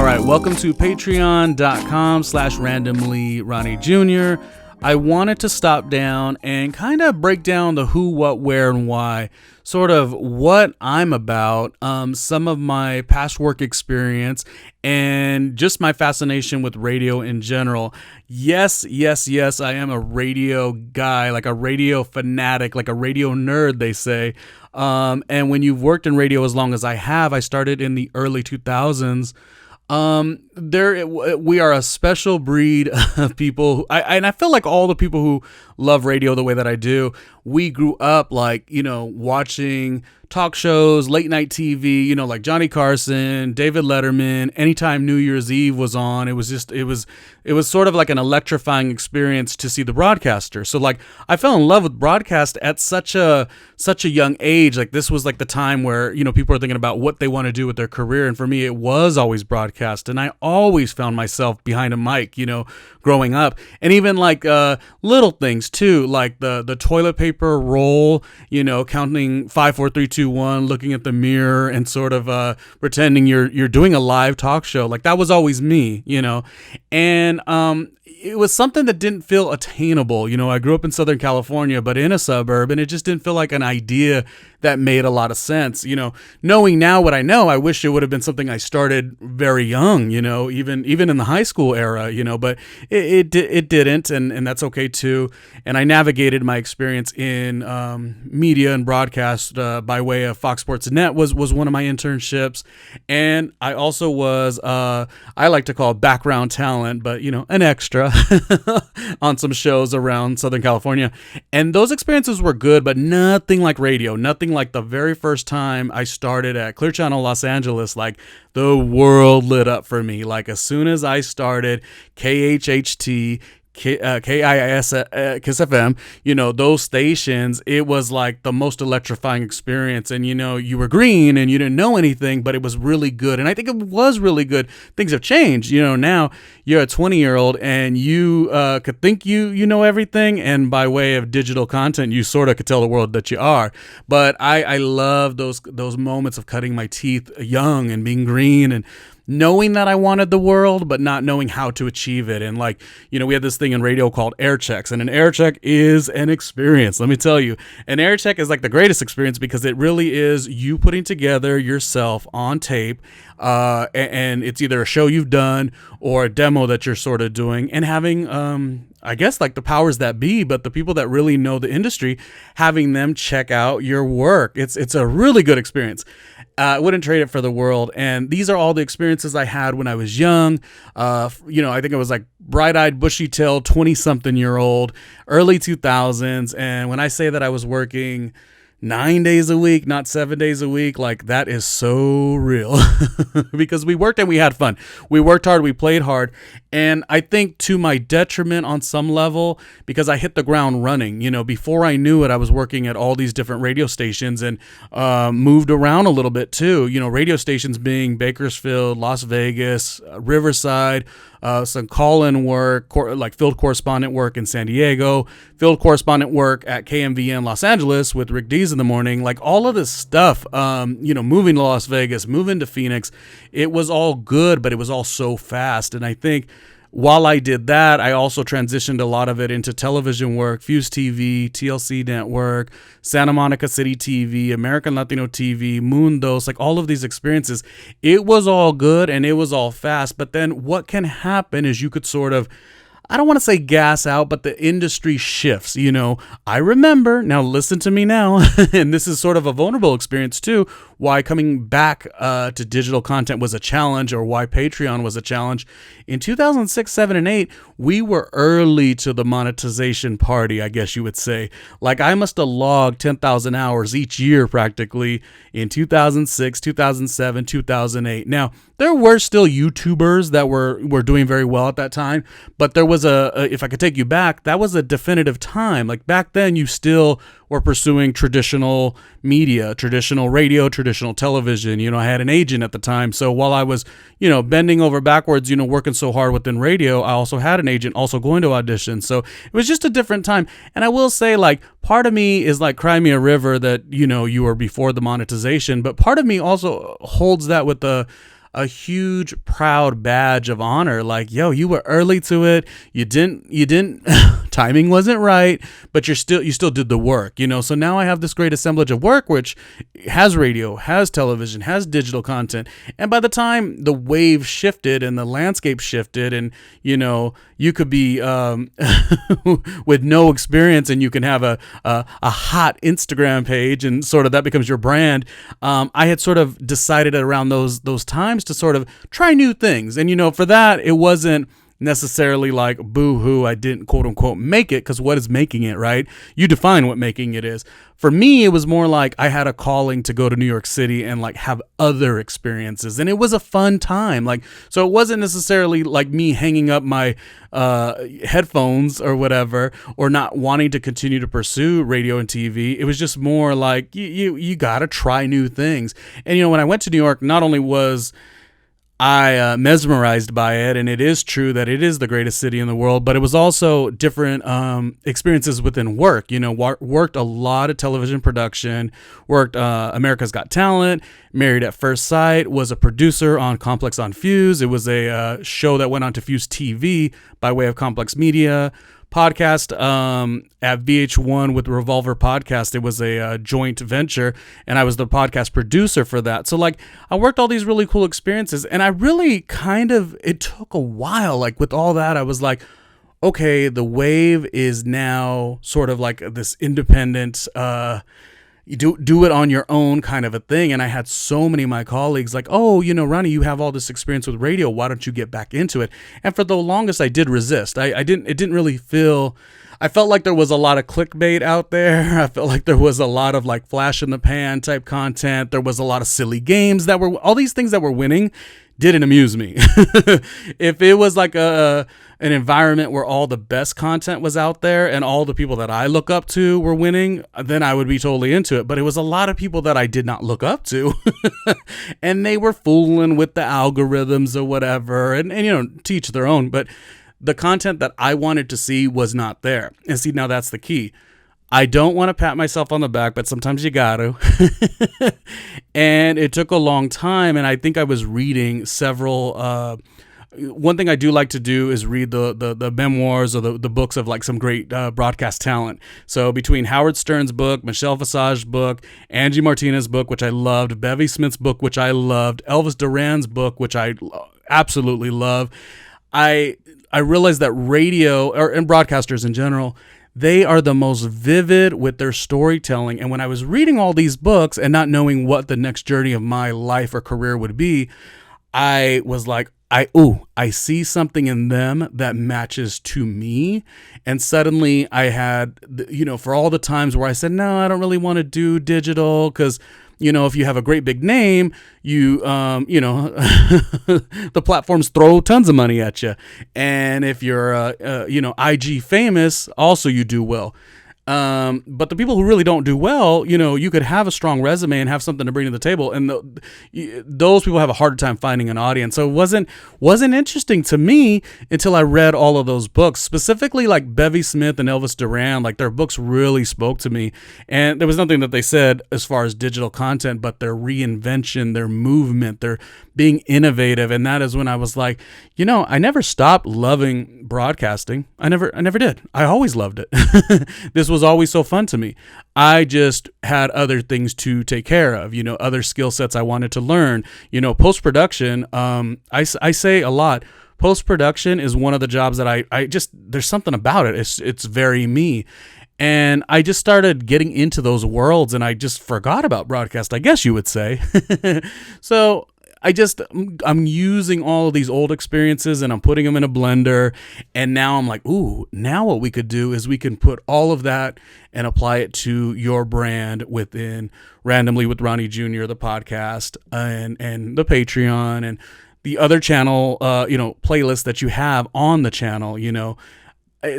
right, welcome to patreon.com/randomlyRJ Jr. I wanted to stop down and kind of break down the who, what, where, and why, sort of what I'm about, some of my past work experience, and just my fascination with radio in general. Yes, I am a radio guy, like a radio fanatic, like a radio nerd, they say. And when you've worked in radio as long as I have, I started in the early 2000s. We are a special breed of people and I feel like all the people who love radio the way that I do, we grew up watching talk shows, late night TV, like Johnny Carson, David Letterman. Anytime New Year's Eve was on, it was sort of like an electrifying experience to see the broadcaster. So like I fell in love with broadcast at such a young age. Like this was like the time where, people are thinking about what they want to do with their career. And for me, it was always broadcast. And I always found myself behind a mic, growing up. And even like little things too, like the toilet paper roll, counting 5, 4, 3, 2, 1, looking at the mirror and sort of pretending you're doing a live talk show. Like that was always me, and it was something that didn't feel attainable. I grew up in Southern California, but in a suburb, and it just didn't feel like an idea that made a lot of sense. Knowing now what I know, I wish it would have been something I started very young, even in the high school era, but it didn't, and that's okay too. And I navigated my experience in media and broadcast by way of Fox Sports Net was one of my internships. And I also was, I like to call background talent, but an extra on some shows around Southern California. And those experiences were good, but nothing like radio, nothing like the very first time I started at Clear Channel Los Angeles. Like the world lit up for me. Like as soon as I started KHHT, KIS, KISS FM, those stations, it was like the most electrifying experience. And, you were green and you didn't know anything, but it was really good. And I think it was really good. Things have changed. Now you're a 20-year-old and you could think you know everything. And by way of digital content, you sort of could tell the world that you are. But I love those moments of cutting my teeth young and being green and knowing that I wanted the world, but not knowing how to achieve it. And like, we had this thing in radio called air checks, and an air check is an experience. Let me tell you, an air check is like the greatest experience because it really is you putting together yourself on tape. And it's either a show you've done or a demo that you're sort of doing, and having, I guess like the powers that be, but the people that really know the industry, having them check out your work. It's a really good experience. I wouldn't trade it for the world. And these are all the experiences I had when I was young. I think I was like bright-eyed, bushy-tailed, 20-something-year-old, early 2000s. And when I say that I was working 9 days a week, not 7 days a week, like that is so real because we worked and we had fun. We worked hard, we played hard. And I think to my detriment on some level, because I hit the ground running, before I knew it, I was working at all these different radio stations and moved around a little bit too. Radio stations being Bakersfield, Las Vegas, Riverside, some call-in work, like field correspondent work in San Diego, field correspondent work at KMVN Los Angeles with Rick Dees in the morning, like all of this stuff, moving to Las Vegas, moving to Phoenix, it was all good, but it was all so fast. And I think while I did that, I also transitioned a lot of it into television work, Fuse TV, TLC Network, Santa Monica City TV, American Latino TV, Mundos, like all of these experiences. It was all good and it was all fast. But then what can happen is you could sort of, I don't want to say gas out, but the industry shifts. I remember, now listen to me now, and this is sort of a vulnerable experience too, why coming back to digital content was a challenge, or why Patreon was a challenge. In 2006, 7, and 8, we were early to the monetization party, I guess you would say. Like I must have logged 10,000 hours each year practically in 2006, 2007, 2008. Now, there were still YouTubers that were doing very well at that time, but there was if I could take you back, that was a definitive time. Like back then, you still were pursuing traditional media, traditional radio, traditional television. I had an agent at the time. So while I was, bending over backwards, working so hard within radio, I also had an agent also going to auditions. So it was just a different time. And I will say, like, part of me is like Cry Me a River that, you were before the monetization, but part of me also holds that with a huge proud badge of honor. Like, yo, you were early to it. You didn't timing wasn't right, but you still did the work, So now I have this great assemblage of work, which has radio, has television, has digital content. And by the time the wave shifted and the landscape shifted, and you could be with no experience, and you can have a hot Instagram page, and sort of that becomes your brand. I had sort of decided around those times to sort of try new things, and for that it wasn't necessarily like boo-hoo, I didn't quote unquote make it, because what is making it, right? You define what making it is. For me, it was more like I had a calling to go to New York City and like have other experiences, and it was a fun time. Like, so it wasn't necessarily like me hanging up my headphones or whatever, or not wanting to continue to pursue radio and TV. It was just more like you gotta try new things. And when I went to New York, not only was I mesmerized by it, and it is true that it is the greatest city in the world, but it was also different experiences within work. Worked a lot of television production, worked America's Got Talent, Married at First Sight, was a producer on Complex on Fuse. It was a show that went on to Fuse TV by way of Complex Media. Podcast at VH1 with Revolver Podcast. It was a joint venture, and I was the podcast producer for that. So like I worked all these really cool experiences, and I really it took a while. Like with all that, I was like, okay, the wave is now sort of like this independent you do it on your own kind of a thing. And I had so many of my colleagues like, oh, Ronnie, you have all this experience with radio. Why don't you get back into it? And for the longest, I did resist. It didn't really feel, I felt like there was a lot of clickbait out there. I felt like there was a lot of like flash in the pan type content. There was a lot of silly games that were, all these things that were winning didn't amuse me. If it was like an environment where all the best content was out there and all the people that I look up to were winning, then I would be totally into it. But it was a lot of people that I did not look up to and they were fooling with the algorithms or whatever, and teach their own. But the content that I wanted to see was not there. And see, now that's the key. I don't want to pat myself on the back, but sometimes you got to. And it took a long time. And I think I was reading several. One thing I do like to do is read the memoirs or the books of like some great broadcast talent. So between Howard Stern's book, Michelle Visage's book, Angie Martinez's book, which I loved, Bevy Smith's book, which I loved, Elvis Duran's book, which I absolutely love, I realized that radio and broadcasters in general, they are the most vivid with their storytelling. And when I was reading all these books and not knowing what the next journey of my life or career would be, I was like, I see something in them that matches to me. And suddenly I had, for all the times where I said, no, I don't really want to do digital because, if you have a great big name, the platforms throw tons of money at you. And if you're, IG famous, also you do well. But the people who really don't do well, you could have a strong resume and have something to bring to the table, and those people have a harder time finding an audience. So it wasn't interesting to me until I read all of those books, specifically like Bevy Smith and Elvis Duran. Like their books really spoke to me, and there was nothing that they said as far as digital content, but their reinvention, their movement, their being innovative. And that is when I was like, I never stopped loving broadcasting. I never did. I always loved it. This was always so fun to me. I just had other things to take care of, other skill sets I wanted to learn, post-production. I say a lot, post-production is one of the jobs that I just, there's something about it. It's very me. And I just started getting into those worlds, and I just forgot about broadcast, I guess you would say. So I'm using all of these old experiences and I'm putting them in a blender. And now I'm like, ooh, now what we could do is we can put all of that and apply it to your brand within Randomly with Ronnie Jr., the podcast, and the Patreon and the other channel, playlists that you have on the channel,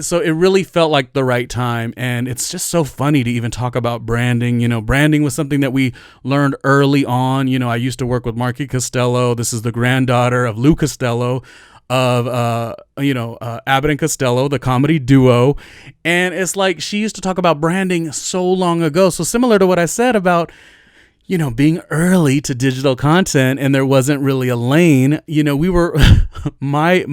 So it really felt like the right time, and it's just so funny to even talk about branding. Branding was something that we learned early on. I used to work with Marky Costello. This is the granddaughter of Lou Costello of, Abbott and Costello, the comedy duo. And it's like she used to talk about branding so long ago. So similar to what I said about, being early to digital content and there wasn't really a lane, we were my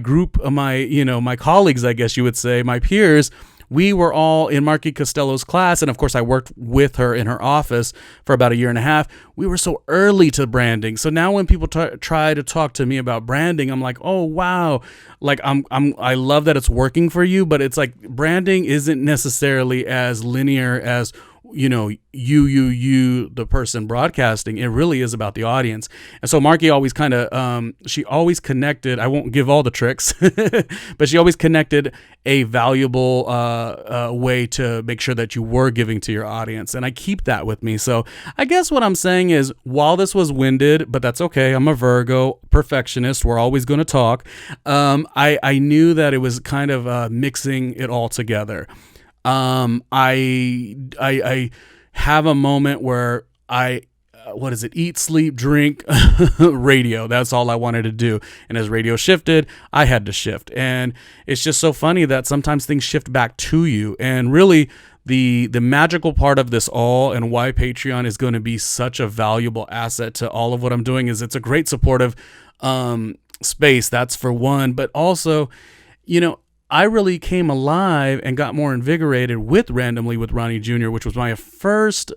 group, my colleagues, I guess you would say, my peers, we were all in Marky Costello's class. And of course, I worked with her in her office for about a year and a half. We were so early to branding. So now when people try to talk to me about branding, I'm like, oh, wow. Like I love that it's working for you, but it's like branding isn't necessarily as linear as the person broadcasting. It really is about the audience. And so Marky always kind of, she always connected, I won't give all the tricks, but she always connected a valuable way to make sure that you were giving to your audience. And I keep that with me. So I guess what I'm saying is, while this was winded, but that's okay. I'm a Virgo perfectionist. We're always going to talk. I knew that it was kind of mixing it all together. I have a moment where eat, sleep, drink, radio. That's all I wanted to do. And as radio shifted, I had to shift. And it's just so funny that sometimes things shift back to you. And really, the magical part of this all, and why Patreon is going to be such a valuable asset to all of what I'm doing, is it's a great supportive space. That's for one. But also, I really came alive and got more invigorated with Randomly with Ronnie Jr., which was my first,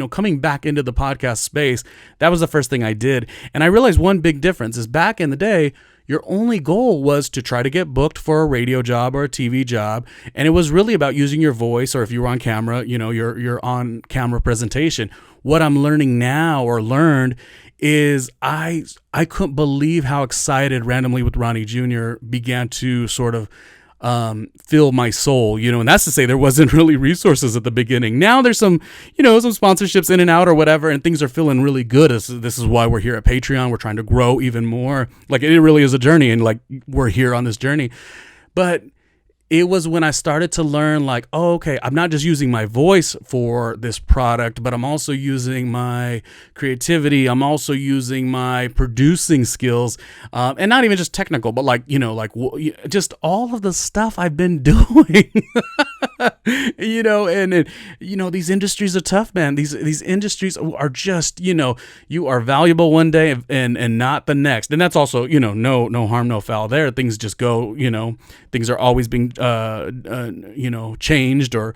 coming back into the podcast space. That was the first thing I did. And I realized one big difference is, back in the day, your only goal was to try to get booked for a radio job or a TV job. And it was really about using your voice, or if you were on camera, your on camera presentation. What I'm learning now, or learned, is I couldn't believe how excited Randomly with Ronnie Jr. began to sort of fill my soul, and that's to say there wasn't really resources at the beginning. Now there's some sponsorships in and out or whatever, and things are feeling really good. This is why we're here at Patreon. We're trying to grow even more. Like, it really is a journey, and like, we're here on this journey. But it was when I started to learn, like, oh, okay, I'm not just using my voice for this product, but I'm also using my creativity. I'm also using my producing skills, and not even just technical, but just all of the stuff I've been doing. These industries are tough, man. These industries are just, you are valuable one day and not the next. And that's also, no harm, no foul there. Things just go, things are always being, changed, or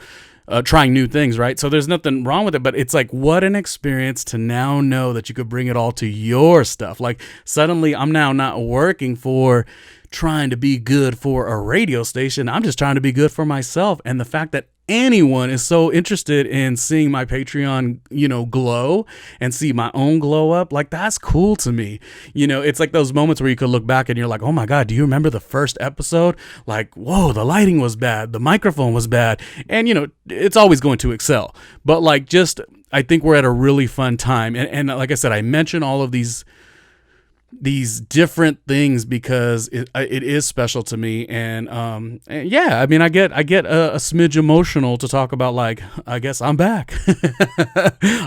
trying new things, right? So there's nothing wrong with it, but it's like, what an experience to now know that you could bring it all to your stuff. Like, suddenly I'm now not working for trying to be good for a radio station. I'm just trying to be good for myself. And the fact that anyone is so interested in seeing my Patreon, glow, and see my own glow up, like, that's cool to me. It's like those moments where you could look back and you're like, oh my God, do you remember the first episode? Like, whoa, the lighting was bad. The microphone was bad. And, it's always going to excel. But I think we're at a really fun time. And like I said, I mentioned all of these different things because it is special to me. And yeah, I mean, I get a smidge emotional to talk about, like, I guess I'm back.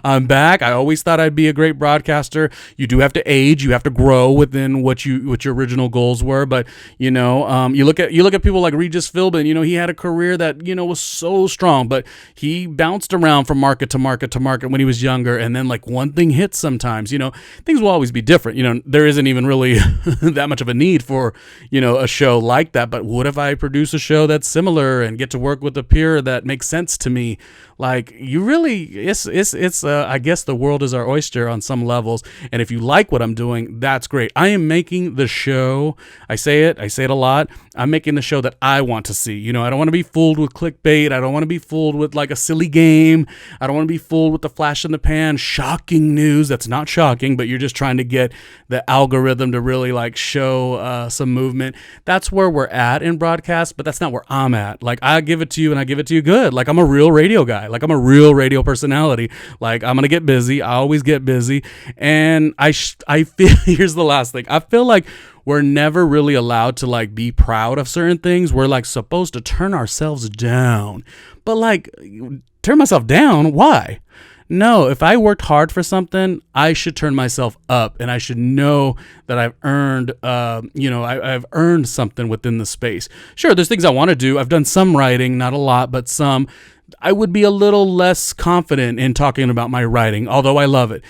I'm back. I always thought I'd be a great broadcaster. You do have to age, you have to grow within what your original goals were. But you look at people like Regis Philbin. He had a career that was so strong, but he bounced around from market to market to market when he was younger, and then like one thing hits sometimes. Things will always be different. There isn't even really that much of a need for a show like that. But what if I produce a show that's similar and get to work with a peer that makes sense to me? Like, it's I guess the world is our oyster on some levels. And if you like what I'm doing, that's great. I am making the show. I say it a lot. I'm making the show that I want to see. I don't want to be fooled with clickbait. I don't want to be fooled with like a silly game. I don't want to be fooled with the flash in the pan, shocking news. That's not shocking, but you're just trying to get the algorithm to really like show some movement. That's where we're at in broadcast, but that's not where I'm at. Like, I give it to you and I give it to you good. Like, I'm a real radio guy. Like, I'm a real radio personality. Like, I'm going to get busy. I always get busy. And I feel, here's the last thing. I feel like we're never really allowed to like be proud of certain things. We're like supposed to turn ourselves down, but like, turn myself down? Why? No, if I worked hard for something, I should turn myself up, and I should know that I've earned, I've earned something within the space. Sure, there's things I want to do. I've done some writing, not a lot, but some I would be a little less confident in talking about my writing, although I love it.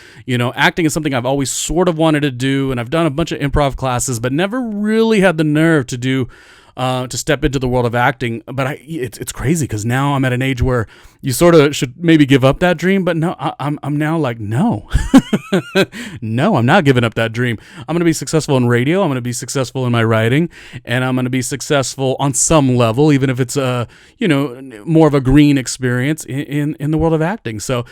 Acting is something I've always sort of wanted to do, and I've done a bunch of improv classes, but never really had the nerve to do to step into the world of acting. But it's crazy because now I'm at an age where you sort of should maybe give up that dream. But no, I'm now like, no, no, I'm not giving up that dream. I'm going to be successful in radio. I'm going to be successful in my writing, and I'm going to be successful on some level, even if it's more of a green experience in the world of acting. So,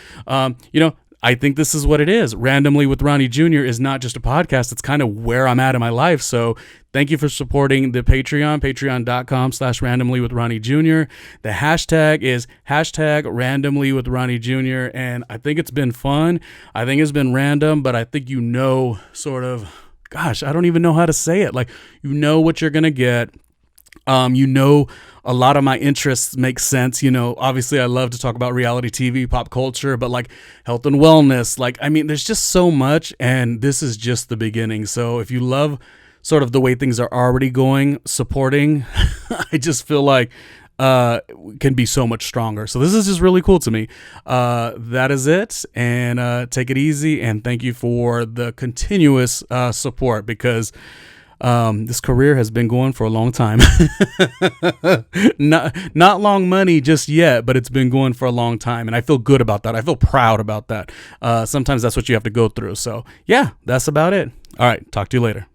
I think this is what it is. Randomly with Ronnie Jr. is not just a podcast. It's kind of where I'm at in my life. So thank you for supporting the Patreon, patreon.com/randomly with Ronnie Jr. The hashtag is #randomly with Ronnie Jr. And I think it's been fun. I think it's been random, but I think sort of, gosh, I don't even know how to say it. Like, what you're going to get. A lot of my interests make sense. Obviously I love to talk about reality TV, pop culture, but like health and wellness, there's just so much, and this is just the beginning. So if you love sort of the way things are already going, supporting, I just feel like can be so much stronger. So this is just really cool to me. That is it. And take it easy. And thank you for the continuous support, because this career has been going for a long time. Not long money just yet, but it's been going for a long time. And I feel good about that. I feel proud about that. Sometimes that's what you have to go through. So yeah, that's about it. All right. Talk to you later.